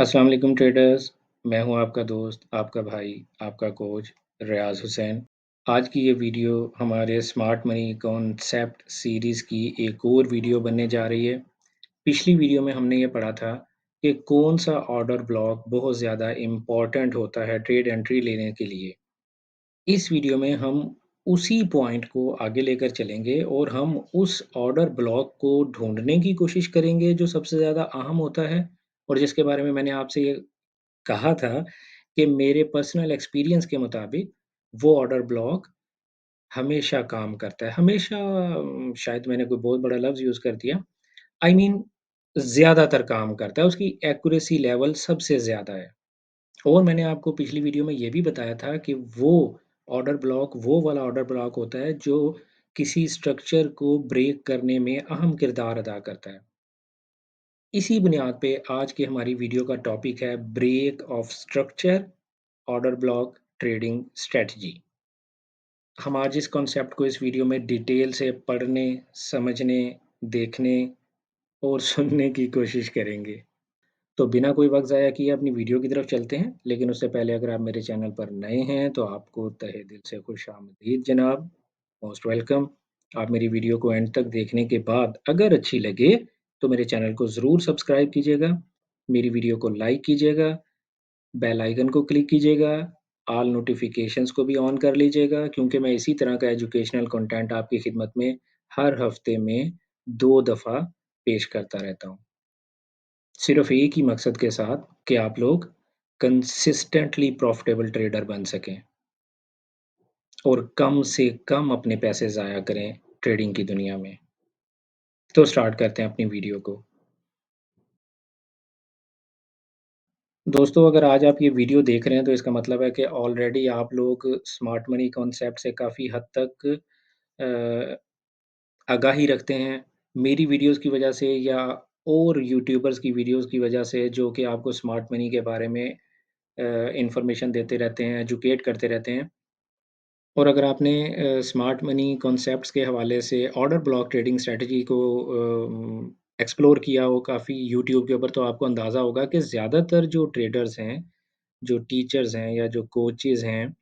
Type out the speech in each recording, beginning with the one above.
अस्सलाम वालेकुम ट्रेडर्स। मैं हूं आपका दोस्त, आपका भाई, आपका कोच रियाज़ हुसैन। आज की ये वीडियो हमारे स्मार्ट मनी कॉन्सेप्ट सीरीज़ की एक और वीडियो बनने जा रही है। पिछली वीडियो में हमने ये पढ़ा था कि कौन-सा ऑर्डर ब्लॉक बहुत ज़्यादा इम्पोर्टेंट होता है ट्रेड एंट्री लेने के लिए। इस वीडियो में हम उसी पॉइंट को आगे लेकर चलेंगे और हम उस ऑर्डर ब्लॉक को ढूँढने की कोशिश करेंगे जो सबसे ज़्यादा अहम होता है और जिसके बारे में मैंने आपसे ये कहा था कि मेरे पर्सनल एक्सपीरियंस के मुताबिक वो ऑर्डर ब्लॉक हमेशा काम करता है। हमेशा शायद मैंने कोई बहुत बड़ा लफ़्ज़ यूज़ कर दिया। आई मीन ज़्यादातर काम करता है, उसकी एक्यूरेसी लेवल सबसे ज़्यादा है। और मैंने आपको पिछली वीडियो में ये भी बताया था कि वो ऑर्डर ब्लॉक वो वाला ऑर्डर ब्लॉक होता है जो किसी स्ट्रक्चर को ब्रेक करने में अहम किरदार अदा करता है। इसी बुनियाद पे आज की हमारी वीडियो का टॉपिक है break of structure order block trading strategy. हम आज इस कॉन्सेप्ट को इस वीडियो में डिटेल से पढ़ने, समझने, देखने और सुनने की कोशिश करेंगे। तो बिना कोई वक़्त ज़ाया किए अपनी वीडियो की तरफ चलते हैं, लेकिन उससे पहले अगर आप मेरे चैनल पर नए हैं तो आपको तहे दिल से खुशामदीद जनाब, मोस्ट वेलकम। आप मेरी वीडियो को एंड तक देखने के बाद अगर अच्छी लगे, तो मेरे चैनल को ज़रूर सब्सक्राइब कीजिएगा, मेरी वीडियो को लाइक कीजिएगा, बेल आइकन को क्लिक कीजिएगा, ऑल नोटिफ़िकेशंस को भी ऑन कर लीजिएगा क्योंकि मैं इसी तरह का एजुकेशनल कंटेंट आपकी खिदमत में हर हफ़्ते में 2 दफ़ा पेश करता रहता हूँ। सिर्फ़ एक ही मकसद के साथ कि आप लोग कंसिस्टेंटली प्रॉफ़िटेबल ट्रेडर बन सकें और कम से कम अपने पैसे ज़ाया करें ट्रेडिंग की दुनिया में। तो स्टार्ट करते हैं अपनी वीडियो को। दोस्तों अगर आज आप ये वीडियो देख रहे हैं तो इसका मतलब है कि ऑलरेडी आप लोग स्मार्ट मनी कॉन्सेप्ट से काफ़ी हद तक अ, आगाही रखते हैं। मेरी वीडियोज़ की वजह से या और यूट्यूबर्स की वीडियोज़ की वजह से जो कि आपको स्मार्ट मनी के बारे में इन्फॉर्मेशन देते रहते हैं, एजुकेट करते रहते हैं। और अगर आपने स्मार्ट मनी कॉन्सेप्ट्स के हवाले से ऑर्डर ब्लॉक ट्रेडिंग स्ट्रैटेजी को एक्सप्लोर किया हो काफ़ी यूट्यूब के ऊपर तो आपको अंदाज़ा होगा कि ज़्यादातर जो ट्रेडर्स हैं, जो टीचर्स हैं या जो कोचेज़ हैं,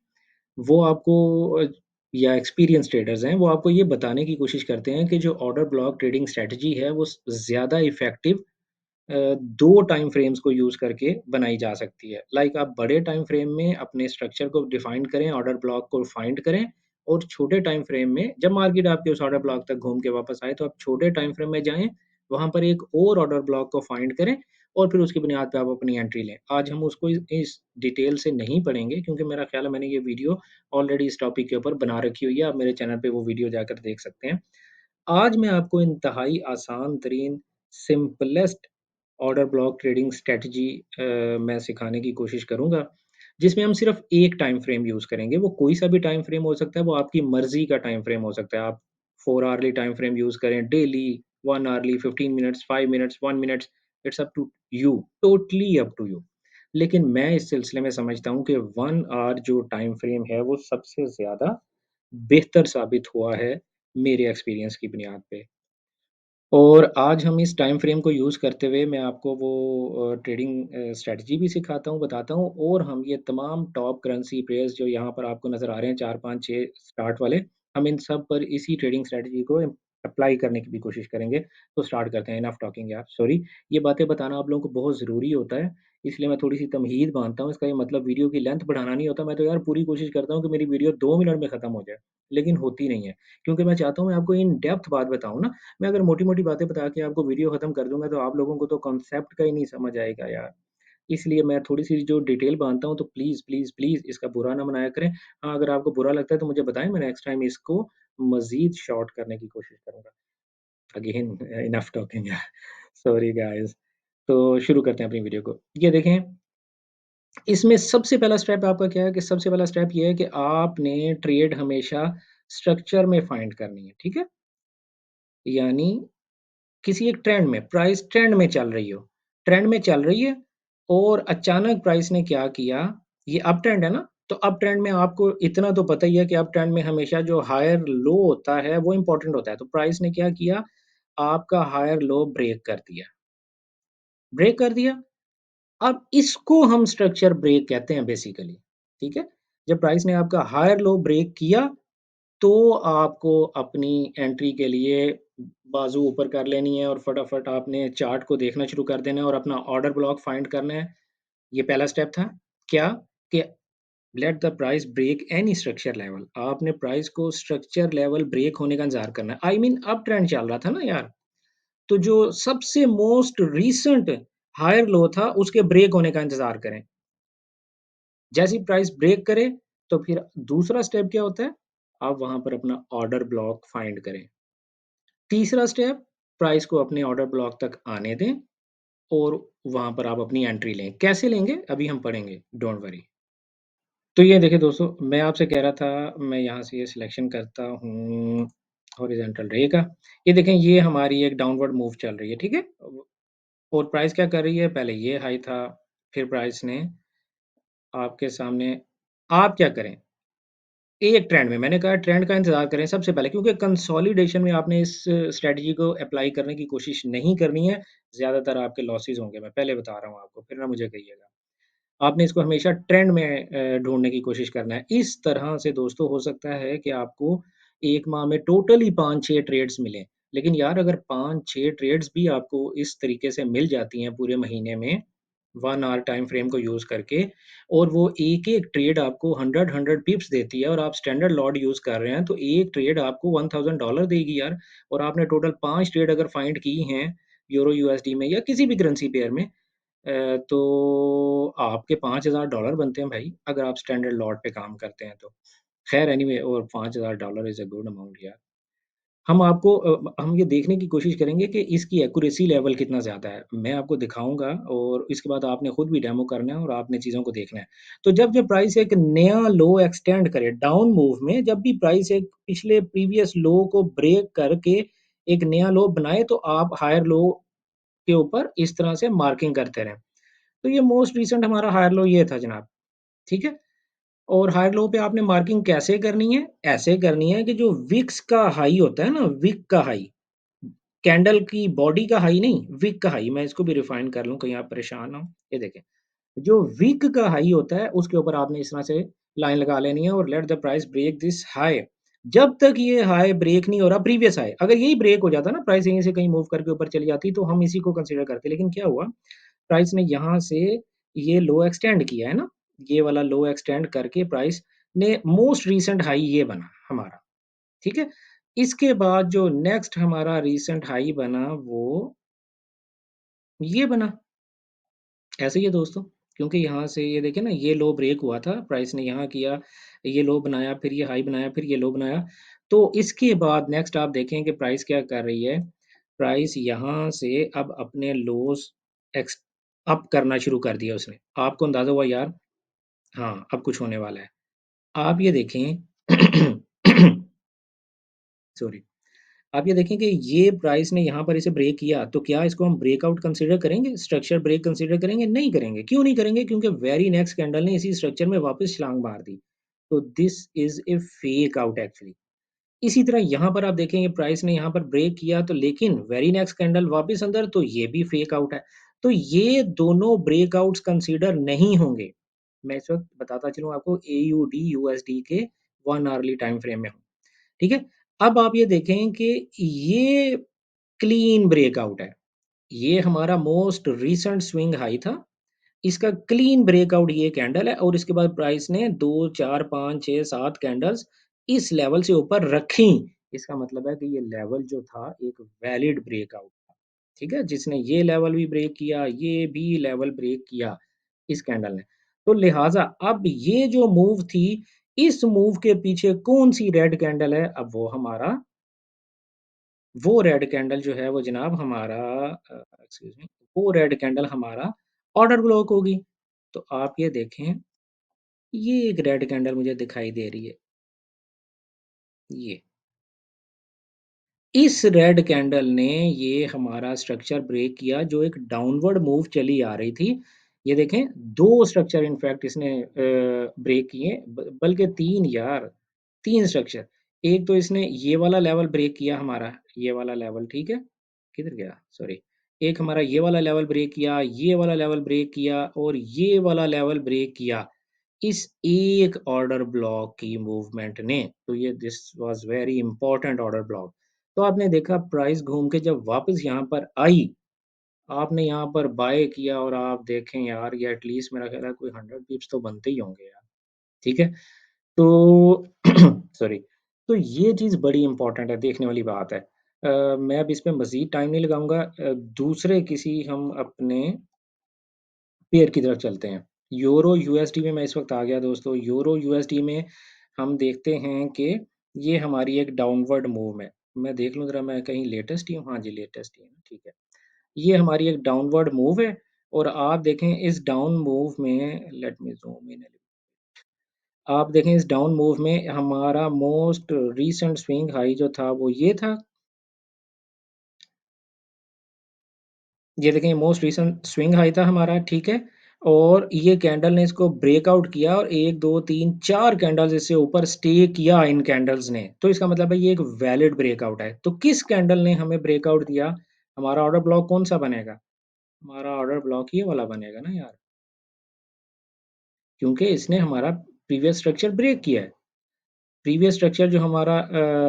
वो आपको अ, या एक्सपीरियंस ट्रेडर्स हैं, वो आपको ये बताने की कोशिश करते हैं कि जो ऑर्डर ब्लॉक ट्रेडिंग स्ट्रैटेजी है वो ज़्यादा इफ़ेक्टिव 2 टाइम फ्रेम्स को यूज़ करके बनाई जा सकती है। लाइक आप बड़े टाइम फ्रेम में अपने स्ट्रक्चर को डिफाइन करें, ऑर्डर ब्लॉक को फाइंड करें और छोटे टाइम फ्रेम में जब मार्केट आपके उस ऑर्डर ब्लॉक तक घूम के वापस आए, तो आप छोटे टाइम फ्रेम में जाएँ, वहाँ पर एक और ऑर्डर ब्लॉक को फाइंड करें और फिर उसकी बुनियाद पे आप अपनी एंट्री लें। आज हम उसको इस डिटेल से नहीं पढ़ेंगे क्योंकि मेरा ख़्याल है मैंने ये वीडियो ऑलरेडी इस टॉपिक के ऊपर बना रखी हुई है। आप मेरे चैनल पे वो वीडियो जाकर देख सकते हैं। आज मैं आपको इंतहाई आसान तरीन simplest order block trading strategy मैं सिखाने की कोशिश करूँगा, जिसमें हम सिर्फ़ एक टाइम फ्रेम यूज़ करेंगे। वो कोई-सा भी टाइम फ्रेम हो सकता है, वो आपकी मर्ज़ी का टाइम फ्रेम हो सकता है। आप 4 आवरली टाइम फ्रेम यूज़ करें, daily, 1 hourly, 15 minutes, 5 minutes, 1 minutes, it's up to you, totally up to you. लेकिन मैं इस सिलसिले में समझता हूँ कि 1 आवर जो टाइम फ्रेम है, वो सबसे ज़्यादा बेहतर साबित हुआ है, मेरे एक्सपीरियंस की बुनियाद पे। और आज हम इस टाइम फ्रेम को यूज़ करते हुए मैं आपको वो ट्रेडिंग स्ट्रैटेजी भी सिखाता हूँ, बताता हूँ और हम ये तमाम टॉप करेंसी पेयर्स जो यहाँ पर आपको नज़र आ रहे हैं 4, 5, 6 स्टार्ट वाले, हम इन सब पर इसी ट्रेडिंग स्ट्रैटेजी को अप्लाई करने की भी कोशिश करेंगे। तो स्टार्ट करते हैं, इनफ टॉकिंग यार, सॉरी। ये बातें बताना आप लोगों को बहुत ज़रूरी होता है, इसलिए मैं थोड़ी-सी तमहीद बाँधता हूँ। इसका ये मतलब वीडियो की लेंथ बढ़ाना नहीं होता, मैं तो यार पूरी कोशिश करता हूँ कि मेरी वीडियो 2 मिनट में खत्म हो जाए, लेकिन होती नहीं है, क्योंकि मैं चाहता हूँ मैं आपको इन डेप्थ बात बताऊँ ना। मैं अगर मोटी-मोटी बातें बता के आपको वीडियो खत्म कर दूँगा, तो आप लोगों को तो कॉन्सेप्ट का ही नहीं समझ आएगा यार। इसलिए मैं थोड़ी-सी जो डिटेल बाँधता हूँ, तो प्लीज़, प्लीज़, प्लीज़ इसका बुरा ना मनाया करें। हाँ, अगर आपको बुरा लगता है तो मुझे बताएँ, मैं नेक्स्ट टाइम इसको मज़ीद शॉर्ट करने की कोशिश करूँगा। अगेन इनफ टॉकिंग यार, सॉरी गाइज़। तो शुरू करते हैं अपनी वीडियो को। ये देखें, इसमें सबसे पहला स्टेप आपका क्या है कि सबसे पहला स्टेप ये है कि आपने ट्रेड हमेशा स्ट्रक्चर में फाइंड करनी है, ठीक है? यानी किसी एक ट्रेंड में, प्राइस ट्रेंड में चल रही हो, ट्रेंड में चल रही है और अचानक प्राइस ने क्या किया, ये अप ट्रेंड है ना, तो अप ट्रेंड में आपको इतना तो पता ही है कि अप ट्रेंड में हमेशा जो हायर लो होता है, वो इम्पोर्टेंट होता है। तो प्राइस ने क्या किया, आपका हायर लो ब्रेक कर दिया। ब्रेक कर दिया, अब इसको हम स्ट्रक्चर ब्रेक कहते हैं बेसिकली, ठीक है? जब प्राइस ने आपका हायर लो ब्रेक किया, तो आपको अपनी एंट्री के लिए बाजू ऊपर कर लेनी है और फटाफट आपने चार्ट को देखना शुरू कर देना है और अपना ऑर्डर ब्लॉक फाइंड करना है। ये पहला स्टेप था। क्या? कि let the price break any structure level. आपने प्राइस को स्ट्रक्चर लेवल ब्रेक होने का इंतज़ार करना है। आई मीन अप ट्रेंड चल रहा था ना यार, तो जो सबसे मोस्ट रीसेंट हायर लो था, उसके ब्रेक होने का इंतज़ार करें। जैसे ही प्राइस ब्रेक करे, तो फिर दूसरा स्टेप क्या होता है? आप वहाँ पर अपना ऑर्डर ब्लॉक फाइंड करें। तीसरा स्टेप, प्राइस को अपने ऑर्डर ब्लॉक तक आने दें और वहाँ पर आप अपनी एंट्री लें। कैसे लेंगे? अभी हम पढ़ेंगे, डोंट वरी। तो ये देखिए दोस्तों, मैं आपसे कह रहा था, मैं यहाँ से ये सिलेक्शन करता हूँ हॉरिज़ॉन्टल रे का। ये देखें, ये हमारी एक डाउनवर्ड मूव चल रही है, ठीक है? और प्राइस क्या कर रही है? पहले ये हाई था, फिर प्राइस ने आपके सामने, आप क्या करें? एक ट्रेंड में, मैंने कहा ट्रेंड का इंतज़ार करें सबसे पहले, क्योंकि कंसोलिडेशन में आपने इस स्ट्रैटेजी को अप्लाई करने की कोशिश नहीं करनी है, ज़्यादातर आपके लॉसेस होंगे, मैं पहले बता रहा हूँ आपको, फिर ना मुझे कहिएगा। आपने इसको हमेशा ट्रेंड में ढूँढने की कोशिश करना है। इस तरह से दोस्तों हो सकता है कि आपको 1 माह में टोटली 5-6 ट्रेड्स मिलें। लेकिन यार, अगर 5-6 ट्रेड्स भी आपको इस तरीके से मिल जाती हैं पूरे महीने में, 1 आवर टाइम फ्रेम को यूज़ करके, और वो एक-एक ट्रेड आपको 100 पिप्स देती है और आप स्टैंडर्ड लॉट यूज़ कर रहे हैं, तो एक ट्रेड आपको $1000 देगी यार, और आपने टोटल 5 ट्रेड अगर फाइंड की हैं, यूरो यूएसडी में या किसी भी करेंसी पेयर में, तो आपके $5000 बनते हैं भाई, अगर आप स्टैंडर्ड लॉट पे काम करते हैं तो। ख़ैर एनीवे, और $5000 इज़ अ गुड अमाउंट यार। हम ये देखने की कोशिश करेंगे कि इसकी एक्यूरेसी लेवल कितना ज़्यादा है। मैं आपको दिखाऊँगा और इसके बाद आपने खुद भी डेमो करना है और आपने चीज़ों को देखना है। तो जब प्राइस एक नया लो एक्सटेंड करे डाउन मूव में, जब भी प्राइस एक पिछले प्रीवियस लो को ब्रेक करके एक नया लो बनाए, तो आप हायर लो के ऊपर इस तरह से मार्किंग करते रहें। तो ये मोस्ट रिसेंट हमारा हायर लो ये था जनाब, ठीक है? और हायर लो पे आपने मार्किंग कैसे करनी है? ऐसे करनी है कि जो विक्स का हाई होता है ना, विक का हाई, कैंडल की बॉडी का हाई नहीं, विक का हाई, मैं इसको भी रिफाइन कर लूँ कहीं आप परेशान ना हो। ये देखें, जो विक का हाई होता है उसके ऊपर आपने इस तरह से लाइन लगा लेनी है और let the price break this high. जब तक ये हाई ब्रेक नहीं हो रहा प्रीवियस हाई, अगर यही ब्रेक हो जाता ना, प्राइस यहीं से कहीं मूव करके ऊपर चली जाती, तो हम इसी को कंसीडर करते। लेकिन क्या हुआ, प्राइस ने यहाँ से ये लो एक्सटेंड किया है ना, ये वाला लो एक्सटेंड करके प्राइस ने मोस्ट रीसेंट हाई ये बना हमारा, ठीक है? इसके बाद जो नेक्स्ट हमारा रीसेंट हाई बना वो ये बना। ऐसे ही है दोस्तों, क्योंकि यहाँ से ये देखिए ना, ये लो ब्रेक हुआ था, प्राइस ने यहाँ किया, ये लो बनाया, फिर ये हाई बनाया, फिर ये लो बनाया। तो इसके बाद नेक्स्ट आप देखें कि प्राइस क्या कर रही है, प्राइस यहाँ से अब अपने लोज़ एक्स अप करना शुरू कर दिया उसने। आपको अंदाज़ा हुआ यार, हाँ, अब कुछ होने वाला है। आप ये देखें सॉरी। आप ये देखें कि ये प्राइस ने यहाँ पर इसे ब्रेक किया, तो क्या इसको हम ब्रेकआउट कंसीडर करेंगे? स्ट्रक्चर ब्रेक कंसीडर करेंगे? नहीं करेंगे। क्यों नहीं करेंगे? क्योंकि वेरी नेक्स्ट कैंडल ने इसी स्ट्रक्चर में वापस छलांग मार दी। तो this is a fake out actually. इसी तरह यहाँ पर आप देखेंगे, प्राइस ने यहाँ पर ब्रेक किया, तो लेकिन वेरी नेक्स्ट कैंडल वापस अंदर, तो ये भी फेक आउट है। तो ये दोनों ब्रेकआउट्स कंसीडर नहीं होंगे। मैं इस वक़्त बताता चलूँ आपको, एयूडी, यूएसडी के 1 आवरली टाइम फ्रेम में हूँ। ठीक है? अब आप ये देखें कि ये क्लीन ब्रेकआउट है। ये हमारा मोस्ट रीसेंट स्विंग हाई था। इसका क्लीन ब्रेकआउट ये कैंडल है और इसके बाद प्राइस ने 2, 4, 5, 6, 7 कैंडल्स इस लेवल से ऊपर रखी। इसका मतलब है कि ये लेवल जो था एक वैलिड ब्रेकआउट था। ठीक है? जिसने ये लेवल भी ब्रेक किया, ये भी लेवल ब्रेक किया इस कैंडल ने। तो लिहाज़ा अब ये जो मूव थी, इस मूव के पीछे कौन-सी रेड कैंडल है? अब वो रेड कैंडल जो है वो जनाब हमारा एक्सक्यूज़ मी, वो रेड कैंडल हमारा ऑर्डर ब्लॉक होगी। तो आप ये देखें, ये एक रेड कैंडल मुझे दिखाई दे रही है, ये। इस रेड कैंडल ने ये हमारा स्ट्रक्चर ब्रेक किया, जो एक डाउनवर्ड मूव चली आ रही थी। ये देखें, 2 स्ट्रक्चर इनफैक्ट इसने ब्रेक किए, बल्कि 3 यार, 3 स्ट्रक्चर। एक तो इसने ये वाला लेवल ब्रेक किया हमारा, ये वाला लेवल, ठीक है? किधर गया? सॉरी। एक हमारा ये वाला लेवल ब्रेक किया, ये वाला लेवल ब्रेक किया और ये वाला लेवल ब्रेक किया। इस एक ऑर्डर ब्लॉक की मूवमेंट ने, तो ये this was very important order block. तो आपने देखा प्राइस घूम के जब वापस यहाँ पर आई, आपने यहाँ पर बाय किया और आप देखें यार ये एटलीस्ट मेरा ख़्याल है कोई 100 पिप्स तो बनते ही होंगे यार, ठीक है? तो सॉरी, तो ये चीज़ बड़ी इम्पोर्टेंट है, देखने वाली बात है। मैं अब इस पे मज़ीद टाइम नहीं लगाऊँगा दूसरे किसी हम अपने पेयर की तरफ चलते हैं। यूरो यूएसडी में मैं इस वक़्त आ गया दोस्तों, यूरो यूएसडी में हम देखते हैं कि ये हमारी एक डाउनवर्ड मूव है। मैं देख लूँ ज़रा मैं कहीं लेटेस्ट ही हूँ? हाँ जी, लेटेस्ट ही हूँ, ठीक है। ये हमारी एक डाउनवर्ड मूव है और आप देखें इस डाउन मूव में लेट मी ज़ूम इन। आप देखें इस डाउन मूव में हमारा मोस्ट रीसेंट स्विंग हाई जो था वो ये था। ये देखें मोस्ट रीसेंट स्विंग हाई था हमारा, ठीक है? और ये कैंडल ने इसको ब्रेकआउट किया और 1, 2, 3, 4 कैंडल्स इससे ऊपर स्टे किया इन कैंडल्स ने। तो इसका मतलब है ये एक वैलिड ब्रेकआउट है। तो किस कैंडल ने हमें ब्रेकआउट दिया? हमारा ऑर्डर ब्लॉक कौन-सा बनेगा? हमारा ऑर्डर ब्लॉक ये वाला बनेगा ना यार, क्योंकि इसने हमारा प्रीवियस स्ट्रक्चर ब्रेक किया है। प्रीवियस स्ट्रक्चर जो हमारा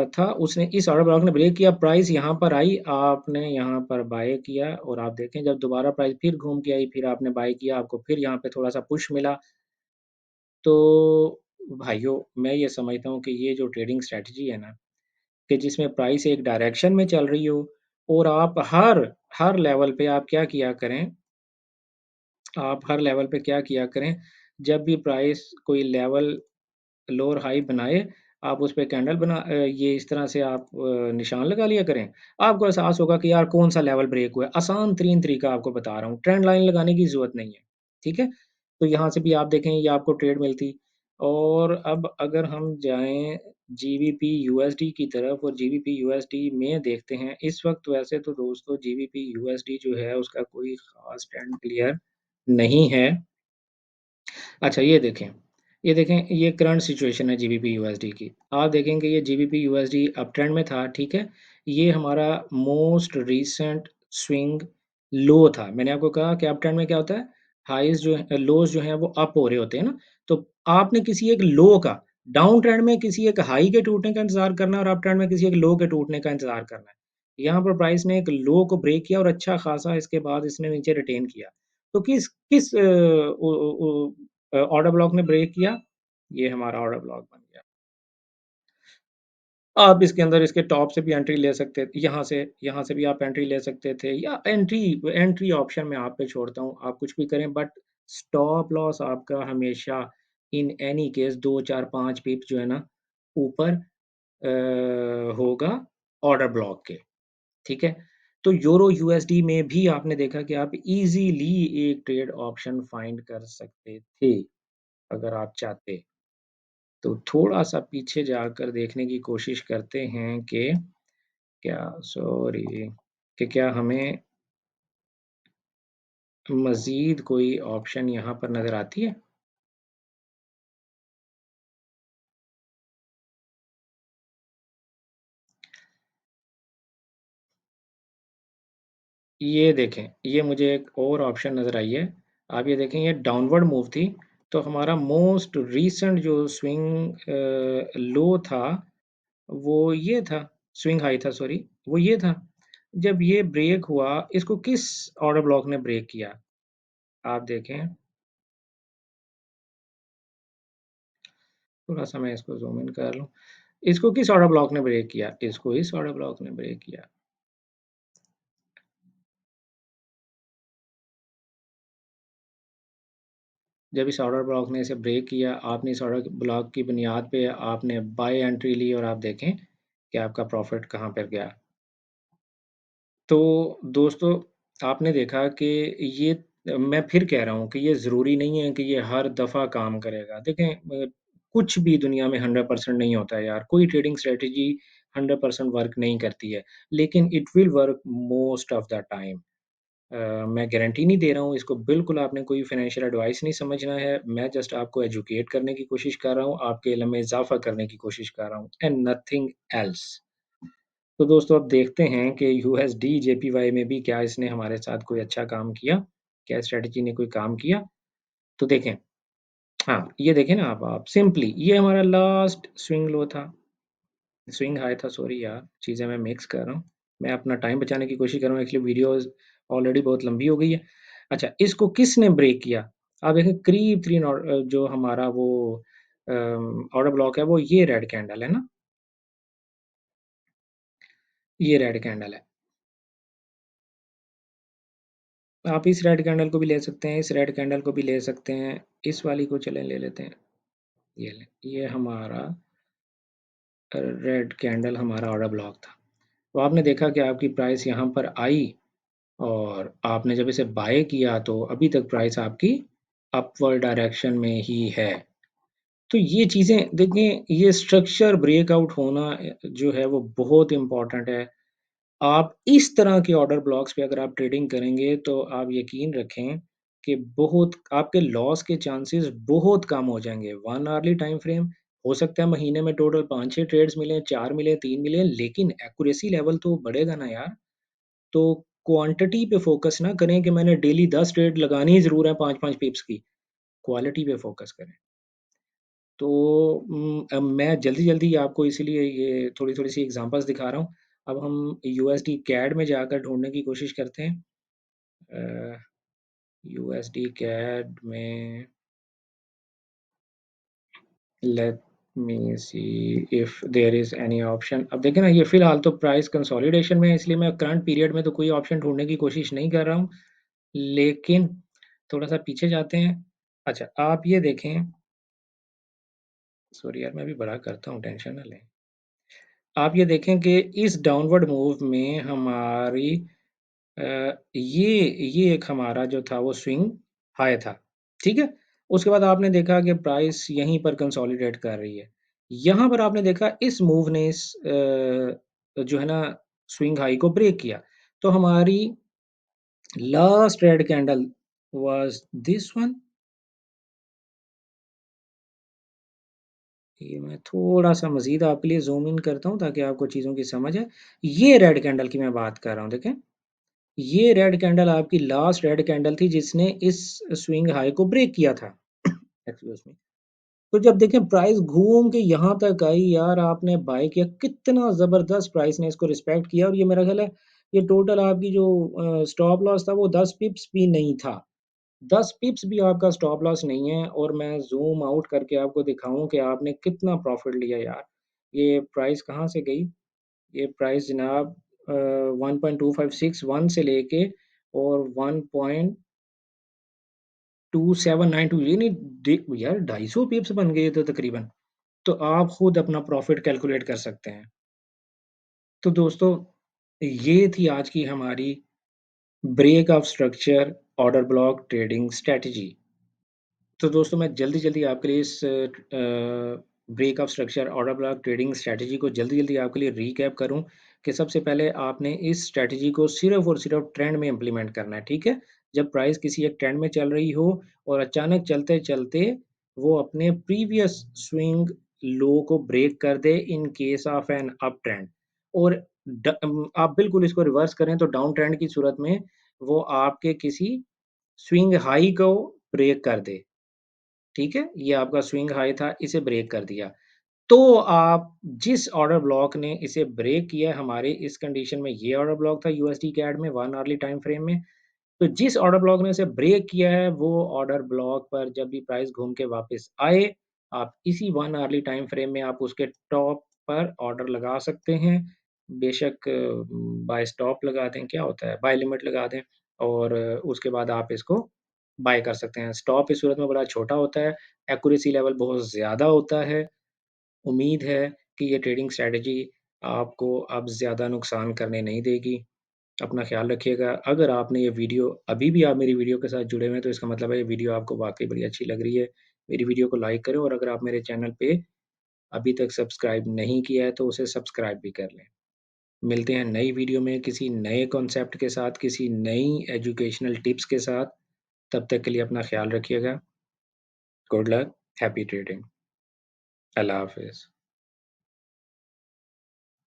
था उसने इस ऑर्डर ब्लॉक ने ब्रेक किया, प्राइस यहाँ पर आई, आपने यहाँ पर बाय किया और आप देखें जब दोबारा प्राइस फिर घूम के आई, फिर आपने बाय किया, आपको फिर यहाँ पे थोड़ा-सा पुश मिला। तो भाइयों, मैं ये समझता हूँ कि ये जो ट्रेडिंग स्ट्रैटेजी है ना, कि जिसमें प्राइस एक डायरेक्शन में चल रही हो और आप हर हर लेवल पे आप क्या किया करें, आप हर लेवल पे क्या किया करें, जब भी प्राइस कोई लेवल लोअर हाई बनाए, आप उस पे कैंडल ये इस तरह से आप निशान लगा लिया करें। आपको एहसास होगा कि यार कौन-सा लेवल ब्रेक हुआ है। आसान तरीन तरीका आपको बता रहा हूँ, ट्रेंड लाइन लगाने की ज़रूरत नहीं है, ठीक है? तो यहाँ से भी आप देखें ये आपको ट्रेड मिलती और अब अगर हम जाएँ जीबीपी यूएसडी की तरफ और जीबीपी यूएसडी में देखते हैं, इस वक़्त वैसे तो दोस्तों जीबीपी यूएसडी जो है उसका कोई ख़ास ट्रेंड क्लियर नहीं है। अच्छा ये देखें ये करंट सिचुएशन है जीबीपी यूएसडी की। आप देखेंगे ये जीबीपी यूएसडी अप ट्रेंड में था, ठीक है? ये हमारा मोस्ट रीसेंट स्विंग लो था। मैंने आपको कहा कि अप ट्रेंड में क्या होता है? हाइज़ जो है लोज़ जो हैं वो अप हो रहे होते हैं ना? तो आपने किसी एक लो का डाउन ट्रेंड में किसी एक हाई के टूटने का इंतज़ार करना है और अप ट्रेंड में किसी एक लो के टूटने का इंतज़ार करना है। यहाँ पर प्राइस ने एक लो को ब्रेक किया और अच्छा खासा इसके बाद इसने नीचे रिटेन किया। तो किस किस ओ ओ ओ ऑर्डर ब्लॉक ने ब्रेक किया, ये हमारा ऑर्डर ब्लॉक बन गया। आप इसके अंदर इसके टॉप से भी एंट्री ले सकते थे, यहाँ से भी आप एंट्री ले सकते थे या एंट्री एंट्री ऑप्शन मैं आप पे छोड़ता हूँ, आप कुछ भी करें बट स्टॉप लॉस आपका हमेशा इन एनी केस 2, 4, 5 पिप जो है ना ऊपर होगा ऑर्डर ब्लॉक के, ठीक है? तो यूरो यूएसडी में भी आपने देखा कि आप ईज़िली एक ट्रेड ऑप्शन फाइंड कर सकते थे, अगर आप चाहते। तो थोड़ा-सा पीछे जाकर देखने की कोशिश करते हैं कि क्या सॉरी कि क्या हमें मज़ीद कोई ऑप्शन यहाँ पर नज़र आती है? ये देखें, ये मुझे एक और ऑप्शन नज़र आई है। आप ये देखें ये डाउनवर्ड मूव थी, तो हमारा मोस्ट रीसेंट जो स्विंग लो था, वो ये था, स्विंग हाई था सॉरी, वो ये था। जब ये ब्रेक हुआ, इसको किस ऑर्डर ब्लॉक ने ब्रेक किया? आप देखें थोड़ा-सा मैं इसको ज़ूम इन कर लूँ। इसको किस ऑर्डर ब्लॉक ने ब्रेक किया? इसको इस ऑर्डर ब्लॉक ने ब्रेक किया। जब इस ऑर्डर ब्लॉक ने इसे ब्रेक किया, आपने इस ऑर्डर ब्लॉक की बुनियाद पे आपने बाय एंट्री ली और आप देखें कि आपका प्रॉफ़िट कहाँ पर गया। तो दोस्तों, आपने देखा कि ये मैं फिर कह रहा हूँ कि ये ज़रूरी नहीं है कि ये हर दफ़ा काम करेगा। देखें कुछ भी दुनिया में 100% नहीं होता है यार, कोई ट्रेडिंग स्ट्रैटेजी 100% वर्क नहीं करती है, लेकिन it will work most of the time. मैं गारंटी नहीं दे रहा हूँ, इसको बिल्कुल आपने कोई फ़ाइनेंशियल एडवाइस नहीं समझना है, मैं जस्ट आपको एजुकेट करने की कोशिश कर रहा हूँ, आपके इल्म में इज़ाफ़ा करने की कोशिश कर रहा हूँ एंड नथिंग एल्स। तो दोस्तों अब देखते हैं कि यूएसडी जेपीवाई में भी क्या इसने हमारे साथ कोई अच्छा काम किया? क्या स्ट्रैटेजी ने कोई काम किया? तो देखें, हाँ, ये देखें ना आप सिंपली ये हमारा लास्ट स्विंग लो था, स्विंग हाई था, सॉरी यार, चीज़ें मैं मिक्स कर रहा हूँ। मैं अपना टाइम बचाने की कोशिश कर रहा हूँ, एक्चुअली वीडियोज़ ऑलरेडी बहुत लंबी हो गई है। अच्छा, इसको किसने ब्रेक किया? आप देखें करीब 3 जो हमारा वो ऑर्डर ब्लॉक है, वो ये रेड कैंडल है ना? ये रेड कैंडल है। आप इस रेड कैंडल को भी ले सकते हैं, इस रेड कैंडल को भी ले सकते हैं, इस वाली को चलें ले लेते हैं। ये लें, ये हमारा रेड कैंडल हमारा ऑर्डर ब्लॉक था। तो आपने देखा कि आपकी प्राइस यहाँ पर आई और आपने जब इसे बाय किया तो अभी तक प्राइस आपकी अपवर्ड डायरेक्शन में ही है। तो ये चीज़ें देखिए, ये स्ट्रक्चर ब्रेकआउट होना जो है वो बहुत इम्पोर्टेंट है। आप इस तरह के ऑर्डर ब्लॉक्स पे अगर आप ट्रेडिंग करेंगे तो आप यकीन रखें कि बहुत आपके लॉस के चांसेस बहुत कम हो जाएँगे। 1 आवर्ली टाइम फ्रेम हो सकता है महीने में टोटल 5-6 ट्रेड्स मिलें, 4 मिलें, 3 मिलें, लेकिन एक्यूरेसी लेवल तो बढ़ेगा ना यार। तो क्वांटिटी पे फ़ोकस ना करें कि मैंने डेली 10 ट्रेड लगानी ही ज़रूर है 5-5 पिप्स की, क्वालिटी पे फ़ोकस करें। तो अब मैं जल्दी-जल्दी आपको इसीलिए ये थोड़ी-थोड़ी सी एग्ज़ाम्पल्स दिखा रहा हूँ। अब हम यूएसडी कैड में जाकर ढूँढने की कोशिश करते हैं। अ, यूएसडी कैड में let me see if there is any option. अब देखिए ना, ये फ़िलहाल तो प्राइस कंसोलिडेशन में है, इसलिए मैं करंट पीरियड में तो कोई ऑप्शन ढूँढने की कोशिश नहीं कर रहा हूँ। लेकिन थोड़ा-सा पीछे जाते हैं। अच्छा, आप ये देखें, सॉरी यार मैं अभी बड़ा करता हूँ, टेंशन ना लें। आप ये देखें कि इस डाउनवर्ड मूव में हमारी ये एक हमारा जो था वो स्विंग हाई था, ठीक है? उसके बाद आपने देखा कि प्राइस यहीं पर कंसोलिडेट कर रही है। यहाँ पर आपने देखा इस मूव ने इस जो है ना स्विंग हाई को ब्रेक किया। तो हमारी last red candle was this one. ये मैं थोड़ा-सा मज़ीद आपके लिए ज़ूम इन करता हूँ ताकि आपको चीज़ों की समझ आए। ये रेड कैंडल की मैं बात कर रहा हूँ, देखें। ये रेड कैंडल आपकी लास्ट रेड कैंडल थी जिसने इस स्विंग हाई को ब्रेक किया था। Excuse me. तो जब देखें प्राइस घूम के यहाँ तक आई यार, आपने बाय किया, कितना ज़बरदस्त प्राइस ने इसको रिस्पेक्ट किया और ये मेरा ख़्याल है ये टोटल आपकी जो स्टॉप लॉस था वो 10 पिप्स भी नहीं था। 10 पिप्स भी आपका स्टॉप लॉस नहीं है और मैं ज़ूम आउट करके आपको दिखाऊँ कि आपने कितना प्रॉफ़िट लिया यार। ये प्राइस कहाँ से गई? ये प्राइस जनाब 1.2561 से लेके और 1.2792, ये नहीं दे यार, 250 पिप्स बन गए ये तो तकरीबन। तो आप खुद अपना प्रॉफ़िट कैलकुलेट कर सकते हैं। तो दोस्तों, ये थी आज की हमारी break of structure order block trading strategy. तो दोस्तों, मैं जल्दी-जल्दी आपके लिए इस break of structure order block trading strategy को जल्दी-जल्दी आपके लिए रीकैप करूँ कि सबसे पहले आपने इस स्ट्रैटेजी को सिर्फ़ और सिर्फ़ ट्रेंड में इम्प्लीमेंट करना है, ठीक है? जब प्राइस किसी एक ट्रेंड में चल रही हो और अचानक चलते-चलते वो अपने प्रीवियस स्विंग लो को ब्रेक कर दे in case of an up trend, और आप बिल्कुल इसको रिवर्स करें तो डाउन ट्रेंड की सूरत में वो आपके किसी स्विंग हाई को ब्रेक कर दे। ठीक है? ये आपका स्विंग हाई था, इसे ब्रेक कर दिया। तो आप जिस ऑर्डर ब्लॉक ने इसे ब्रेक किया है, हमारे इस कंडीशन में ये ऑर्डर ब्लॉक था यूएसडी कैड में 1 आवर्ली टाइम फ्रेम में। तो जिस ऑर्डर ब्लॉक ने इसे ब्रेक किया है, वो ऑर्डर ब्लॉक पर जब भी प्राइस घूम के वापस आए, आप इसी 1 आवर्ली टाइम फ्रेम में आप उसके टॉप पर ऑर्डर लगा सकते हैं। बेशक बाय स्टॉप लगा दें, क्या होता है, बाय लिमिट लगा दें और उसके बाद आप इसको बाय कर सकते हैं। स्टॉप इस सूरत में बड़ा छोटा होता है, एक्यूरेसी लेवल बहुत ज़्यादा होता है। उम्मीद है कि ये ट्रेडिंग स्ट्रैटेजी आपको अब ज़्यादा नुकसान करने नहीं देगी। अपना ख़्याल रखिएगा। अगर आपने ये वीडियो अभी भी आप मेरी वीडियो के साथ जुड़े हुए हैं, तो इसका मतलब है ये वीडियो आपको वाक़ई बड़ी अच्छी लग रही है। मेरी वीडियो को लाइक करें और अगर आप मेरे चैनल पे अभी तक सब्सक्राइब नहीं किया है, तो उसे सब्सक्राइब भी कर लें। मिलते हैं नई वीडियो में किसी नए कॉन्सेप्ट के साथ, किसी नई एजुकेशनल टिप्स के साथ। तब तक के लिए अपना ख़्याल रखिएगा। Good luck, happy trading. अल्लाह हाफ़िज़।